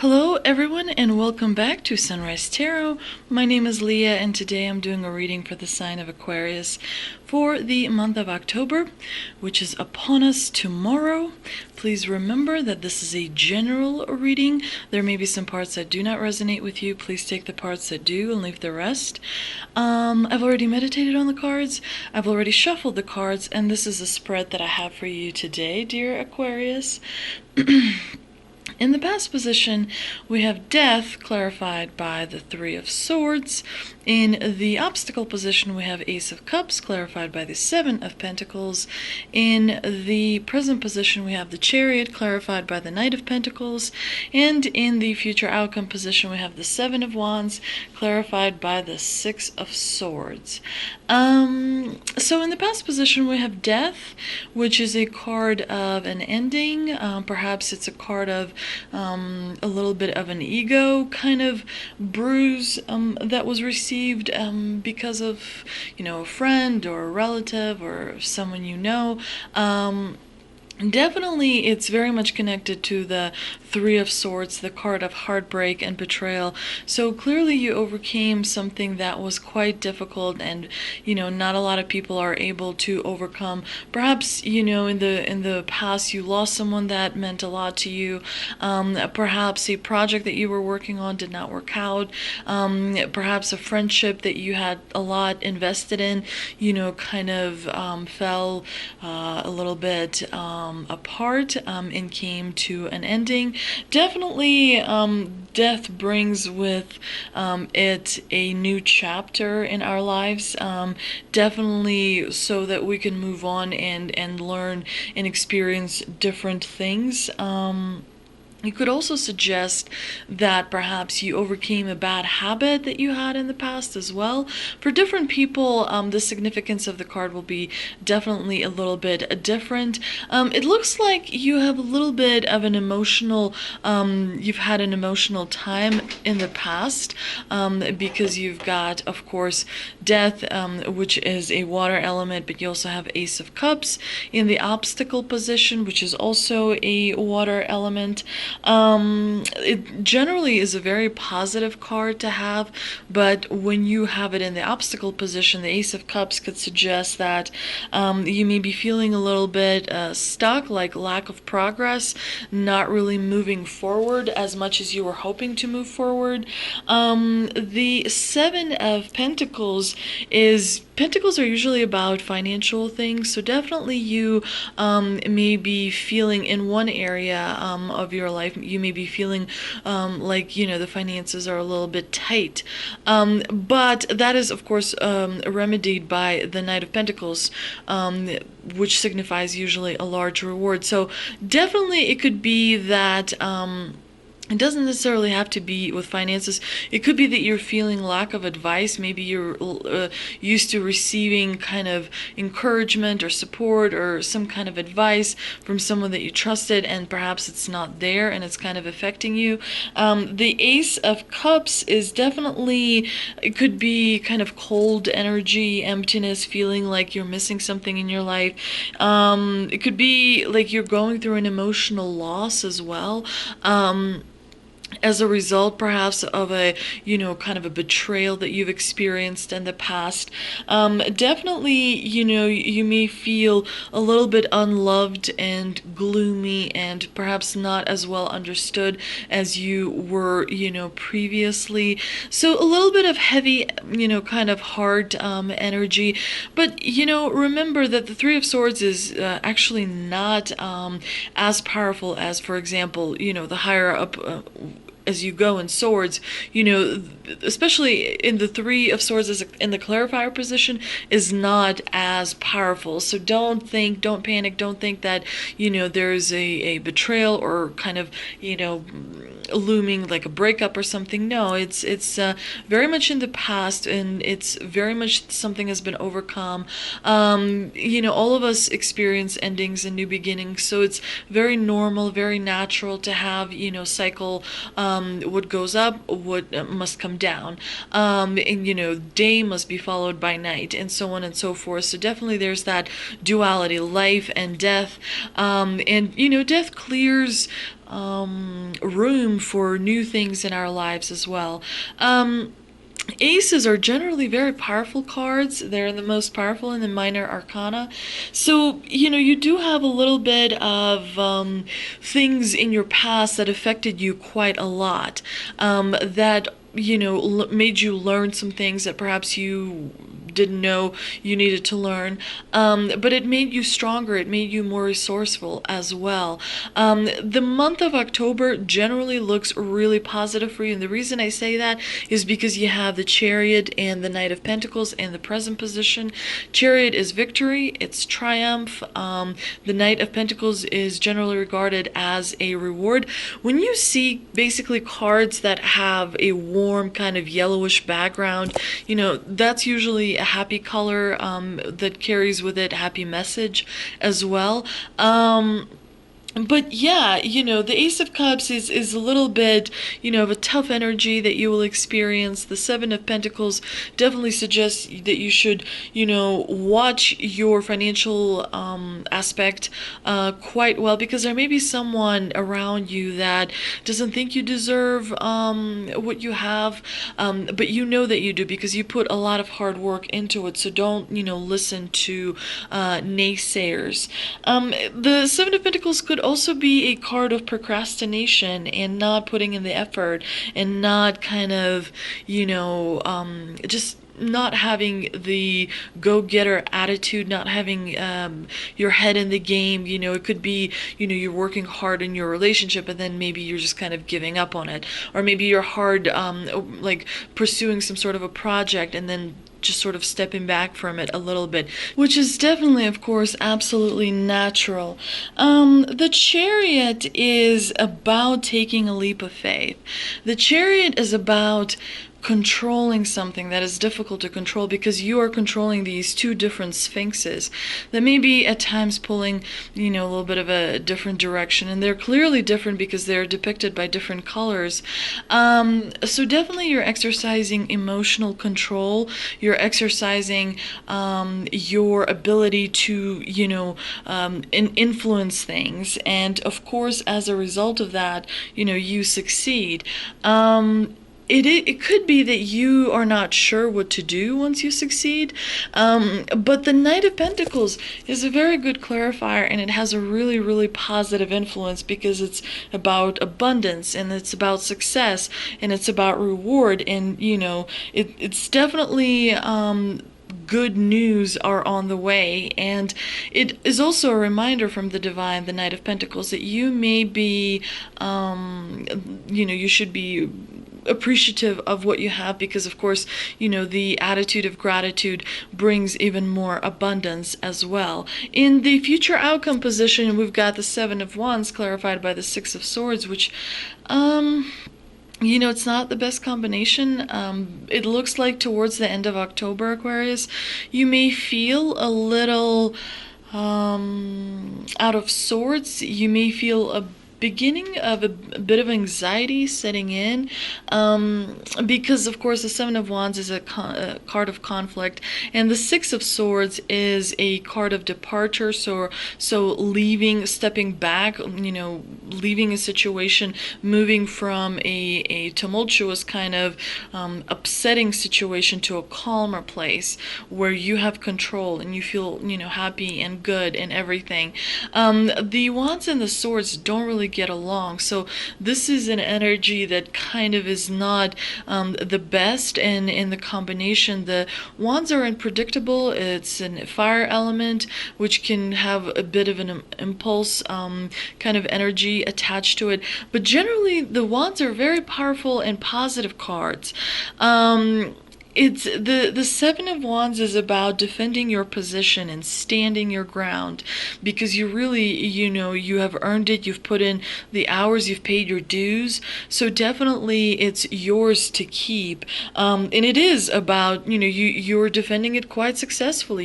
Hello everyone and welcome back to Sunrise Tarot. My name is Leah and today I'm doing a reading for the sign of Aquarius for the month of October, which is upon us tomorrow. Please remember that this is a general reading. There may be some parts that do not resonate with you. Please take the parts that do and leave the rest. I've already meditated on the cards. I've already shuffled the cards, and this is a spread that I have for you today, dear Aquarius. In the past position, we have death clarified by the Three of Swords. In the obstacle position, we have Ace of Cups clarified by the Seven of Pentacles. In the present position, we have the Chariot clarified by the Knight of Pentacles. And in the future outcome position, we have the Seven of Wands clarified by the Six of Swords. So in the past position, we have Death, which is a card of an ending. Perhaps it's a card of a little bit of an ego kind of bruise that was received because of, a friend or a relative or someone you know. Definitely, it's very much connected to the Three of Swords, the card of heartbreak and betrayal. So clearly you overcame something that was quite difficult and, not a lot of people are able to overcome. Perhaps, in the past you lost someone that meant a lot to you. Perhaps a project that you were working on did not work out. Perhaps a friendship that you had a lot invested in, kind of fell a little bit apart and came to an ending. Definitely death brings with it a new chapter in our lives, definitely so that we can move on and learn and experience different things. You could also suggest that perhaps you overcame a bad habit that you had in the past as well. For different people, the significance of the card will be definitely a little bit different. It looks like you have a little bit of an emotional, you've had an emotional time in the past because you've got, of course, Death, which is a water element, but you also have Ace of Cups in the obstacle position, which is also a water element. It generally is a very positive card to have, but when you have it in the obstacle position, the Ace of Cups could suggest that you may be feeling a little bit stuck, like lack of progress, not really moving forward as much as you were hoping to move forward. The Seven of Pentacles Pentacles are usually about financial things, so definitely you may be feeling in one area of your life, you may be feeling like, the finances are a little bit tight. But that is, of course, remedied by the Knight of Pentacles, which signifies usually a large reward. So definitely it could be that it doesn't necessarily have to be with finances. It could be that you're feeling lack of advice. Maybe you're used to receiving kind of encouragement or support or some kind of advice from someone that you trusted, and perhaps it's not there and it's kind of affecting you. The Ace of Cups is definitely, it could be kind of cold energy, emptiness, feeling like you're missing something in your life. It could be like you're going through an emotional loss as well. As a result, perhaps, of a, kind of a betrayal that you've experienced in the past. Definitely, you may feel a little bit unloved and gloomy and perhaps not as well understood as you were, previously. So a little bit of heavy, kind of hard energy. But, remember that the Three of Swords is actually not as powerful as, for example, the higher up as you go in swords, especially in the Three of Swords in the clarifier position, is not as powerful. So don't panic, don't think that, there's a betrayal or kind of, looming like a breakup or something. No, it's very much in the past, and it's very much something has been overcome. All of us experience endings and new beginnings, so it's very normal, very natural to have, cycle, what goes up, what must come down, and day must be followed by night, and so on and so forth. So definitely there's that duality, life and death, and death clears room for new things in our lives as well. Aces are generally very powerful cards. They're the most powerful in the minor arcana. So, you do have a little bit of things in your past that affected you quite a lot, that, made you learn some things that perhaps you didn't know you needed to learn. But it made you stronger. It made you more resourceful as well. The month of October generally looks really positive for you. And the reason I say that is because you have the Chariot and the Knight of Pentacles in the present position. Chariot is victory. It's triumph. The Knight of Pentacles is generally regarded as a reward. When you see basically cards that have a warm kind of yellowish background, that's usually a happy color that carries with it a happy message as well. But yeah, the Ace of Cups is a little bit, of a tough energy that you will experience. The Seven of Pentacles definitely suggests that you should, watch your financial aspect quite well, because there may be someone around you that doesn't think you deserve what you have, but you know that you do because you put a lot of hard work into it. So don't, listen to naysayers. The Seven of Pentacles could also be a card of procrastination and not putting in the effort and not kind of, just not having the go-getter attitude, not having your head in the game. It could be, you're working hard in your relationship and then maybe you're just kind of giving up on it. Or maybe you're hard, like pursuing some sort of a project and then just sort of stepping back from it a little bit, which is definitely, of course, absolutely natural. The Chariot is about taking a leap of faith. The Chariot is about controlling something that is difficult to control, because you are controlling these two different sphinxes that may be at times pulling, a little bit of a different direction, and they're clearly different because they're depicted by different colors. So definitely you're exercising emotional control. You're exercising your ability to, influence things, and of course, as a result of that, you succeed. It could be that you are not sure what to do once you succeed, but the Knight of Pentacles is a very good clarifier, and it has a really, really positive influence because it's about abundance, and it's about success, and it's about reward, and, it's definitely good news are on the way. And it is also a reminder from the divine, the Knight of Pentacles, that you may be, you should be appreciative of what you have, because of course, the attitude of gratitude brings even more abundance as well. In the future outcome position, we've got the Seven of Wands clarified by the Six of Swords, which it's not the best combination. It looks like towards the end of October, Aquarius, you may feel a little out of sorts. You may feel a beginning of a bit of anxiety setting in, because of course the Seven of Wands is a card of conflict, and the Six of Swords is a card of departure, so leaving, stepping back, leaving a situation, moving from a tumultuous kind of upsetting situation to a calmer place where you have control and you feel happy and good and everything. The Wands and the Swords don't really get along, so this is an energy that kind of is not the best, and in the combination, the Wands are unpredictable. It's a fire element, which can have a bit of an impulse kind of energy attached to it, but generally the Wands are very powerful and positive cards. It's the Seven of Wands is about defending your position and standing your ground, because you really, you have earned it. You've put in the hours, you've paid your dues, so definitely it's yours to keep. And it is about, you're defending it quite successfully.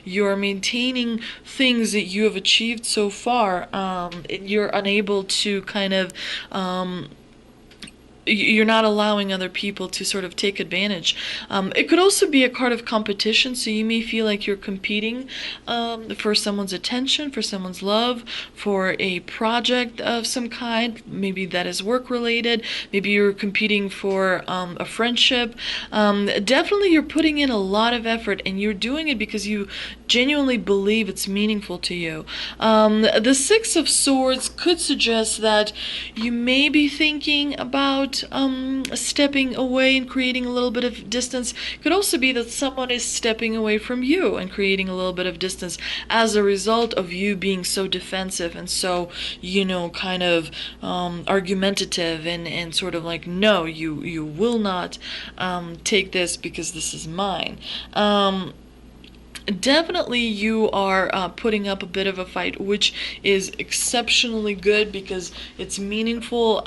You're maintaining things that you have achieved so far. You're unable to kind of you're not allowing other people to sort of take advantage. It could also be a card of competition, so you may feel like you're competing for someone's attention, for someone's love, for a project of some kind. Maybe that is work related. Maybe you're competing for a friendship. Definitely you're putting in a lot of effort, and you're doing it because you genuinely believe it's meaningful to you. The Six of Swords could suggest that you may be thinking about stepping away and creating a little bit of distance. It could also be that someone is stepping away from you and creating a little bit of distance as a result of you being so defensive and so, kind of argumentative and sort of like, no, you will not take this because this is mine. Definitely you are putting up a bit of a fight, which is exceptionally good because it's meaningful.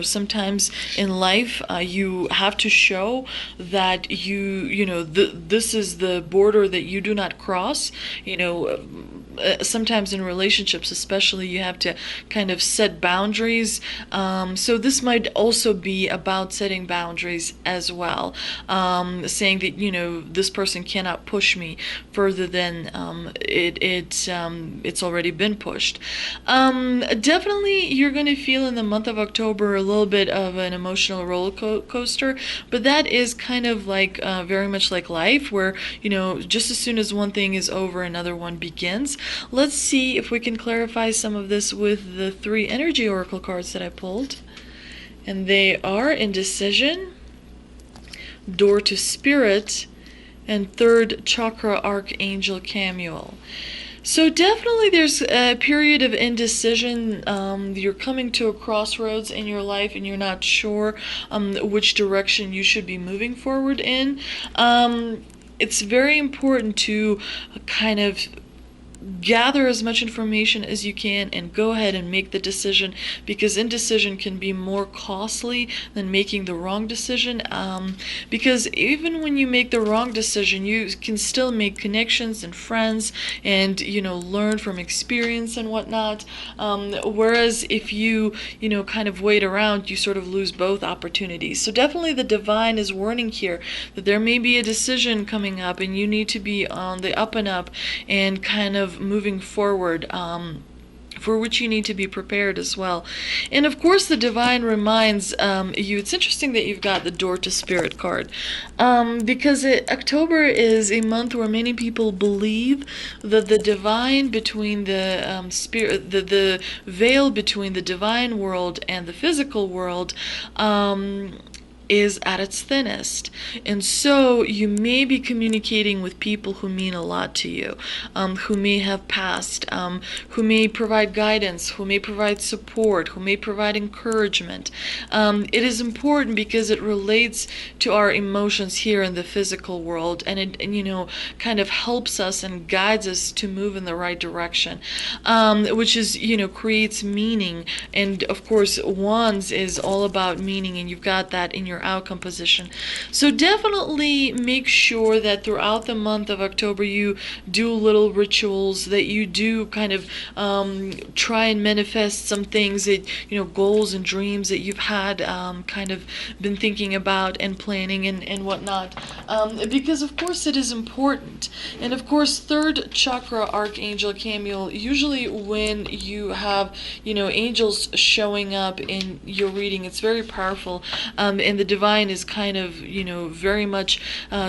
Sometimes in life you have to show that this is the border that you do not cross. Sometimes in relationships especially, you have to kind of set boundaries. So this might also be about setting boundaries as well, saying that this person cannot push me further than it's already been pushed. Definitely you're going to feel in the month of October a little bit of an emotional roller coaster, but that is kind of like very much like life, where just as soon as one thing is over, another one begins. Let's see if we can clarify some of this with the 3 energy oracle cards that I pulled, and they are Indecision, Door to Spirit, and 3rd Chakra Archangel Camuel. So definitely there's a period of indecision. You're coming to a crossroads in your life and you're not sure which direction you should be moving forward in. It's very important to kind of gather as much information as you can and go ahead and make the decision, because indecision can be more costly than making the wrong decision, because even when you make the wrong decision, you can still make connections and friends and learn from experience and whatnot, whereas if you kind of wait around, you sort of lose both opportunities. So definitely the divine is warning here that there may be a decision coming up and you need to be on the up and up and kind of moving forward, for which you need to be prepared as well. And of course the divine reminds you, it's interesting that you've got the Door to Spirit card, because October is a month where many people believe that the divine between the spirit, the veil between the divine world and the physical world is at its thinnest. And so you may be communicating with people who mean a lot to you, who may have passed, who may provide guidance, who may provide support, who may provide encouragement. It is important because it relates to our emotions here in the physical world, and it kind of helps us and guides us to move in the right direction, which is creates meaning. And of course Wands is all about meaning, and you've got that in your outcome position. So definitely make sure that throughout the month of October you do little rituals, that you do kind of try and manifest some things that goals and dreams that you've had kind of been thinking about and planning and whatnot, because of course it is important. And of course 3rd Chakra Archangel Camuel, usually when you have angels showing up in your reading, it's very powerful, and the divine is kind of very much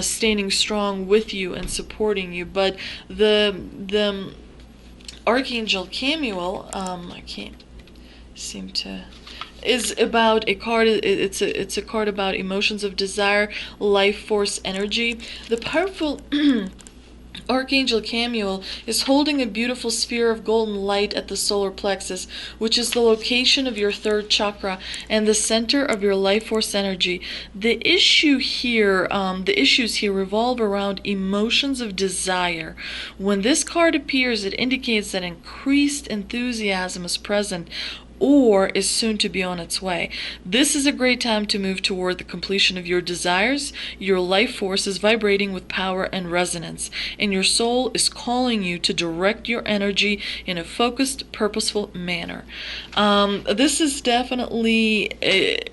standing strong with you and supporting you. But the Archangel Camuel, I can't seem to, is about a card. It's a card about emotions of desire, life force, energy. The powerful Archangel Camuel is holding a beautiful sphere of golden light at the solar plexus, which is the location of your 3rd chakra and the center of your life force energy. The issues here revolve around emotions of desire. When this card appears, it indicates that increased enthusiasm is present, or is soon to be on its way. This is a great time to move toward the completion of your desires. Your life force is vibrating with power and resonance, and your soul is calling you to direct your energy in a focused, purposeful manner. This is definitely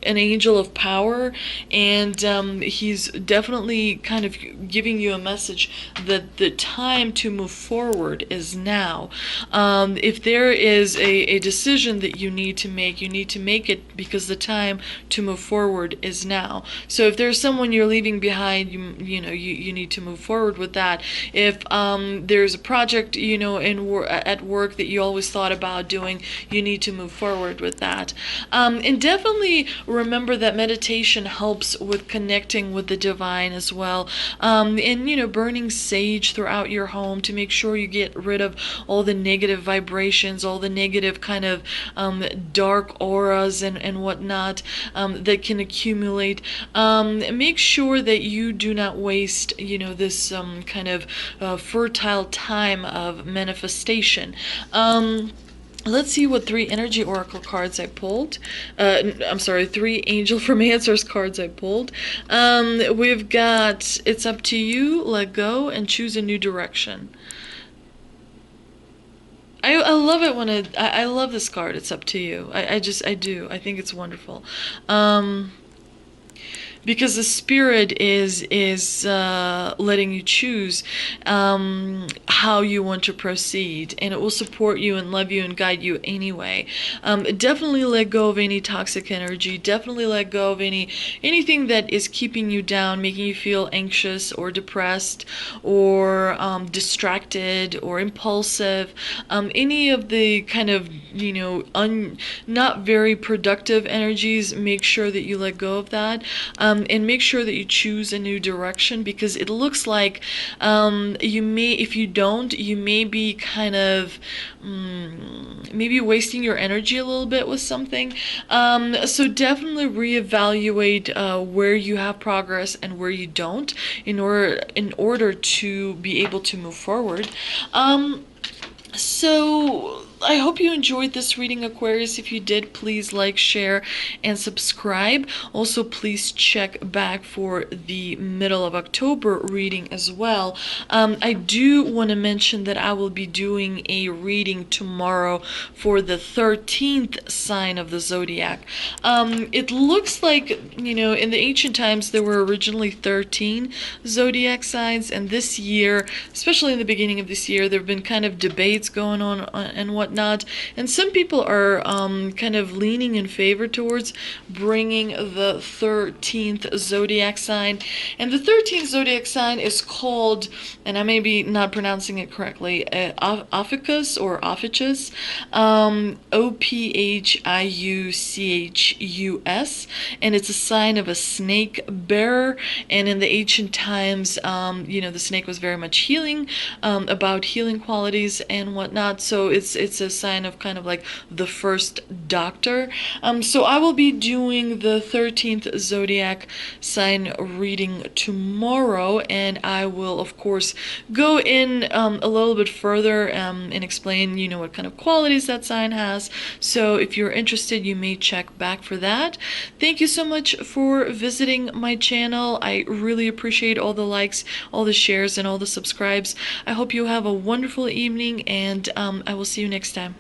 an angel of power, and he's definitely kind of giving you a message that the time to move forward is now. If there is a decision that you need to make it because the time to move forward is now. So if there's someone you're leaving behind, you need to move forward with that. If there's a project at work that you always thought about doing, you need to move forward with that. And definitely remember that meditation helps with connecting with the divine as well. And burning sage throughout your home to make sure you get rid of all the negative vibrations, all the negative kind of dark auras and whatnot that can accumulate. Make sure that you do not waste, this kind of fertile time of manifestation. Let's see what 3 energy oracle cards I pulled. I'm sorry, 3 angel from answers cards I pulled. We've got it's up to you, let go, and choose a new direction. I love it when I love this card. It's up to you. I do. I think it's wonderful. Because the spirit is letting you choose how you want to proceed, and it will support you and love you and guide you anyway. Definitely let go of any toxic energy. Definitely let go of anything that is keeping you down, making you feel anxious or depressed or distracted or impulsive. Any of the kind of not very productive energies, make sure that you let go of that. And make sure that you choose a new direction, because it looks like if you don't, you may be kind of maybe wasting your energy a little bit with something. So definitely reevaluate where you have progress and where you don't in order to be able to move forward. So I hope you enjoyed this reading, Aquarius. If you did, please like, share, and subscribe. Also, please check back for the middle of October reading as well. I do want to mention that I will be doing a reading tomorrow for the 13th sign of the zodiac. It looks like, in the ancient times, there were originally 13 zodiac signs, and this year, especially in the beginning of this year, there have been kind of debates going on and whatnot. And some people are kind of leaning in favor towards bringing the 13th zodiac sign. And the 13th zodiac sign is called, and I may be not pronouncing it correctly, Ophiuchus or Ophiuchus, Ophiuchus, and it's a sign of a snake bearer. And in the ancient times, the snake was very much healing, about healing qualities and whatnot. So it's a sign of kind of like the first doctor. So I will be doing the 13th zodiac sign reading tomorrow, and I will of course go in a little bit further and explain what kind of qualities that sign has. So if you're interested, you may check back for that. Thank you so much for visiting my channel. I really appreciate all the likes, all the shares, and all the subscribes. I hope you have a wonderful evening, and I will see you next time.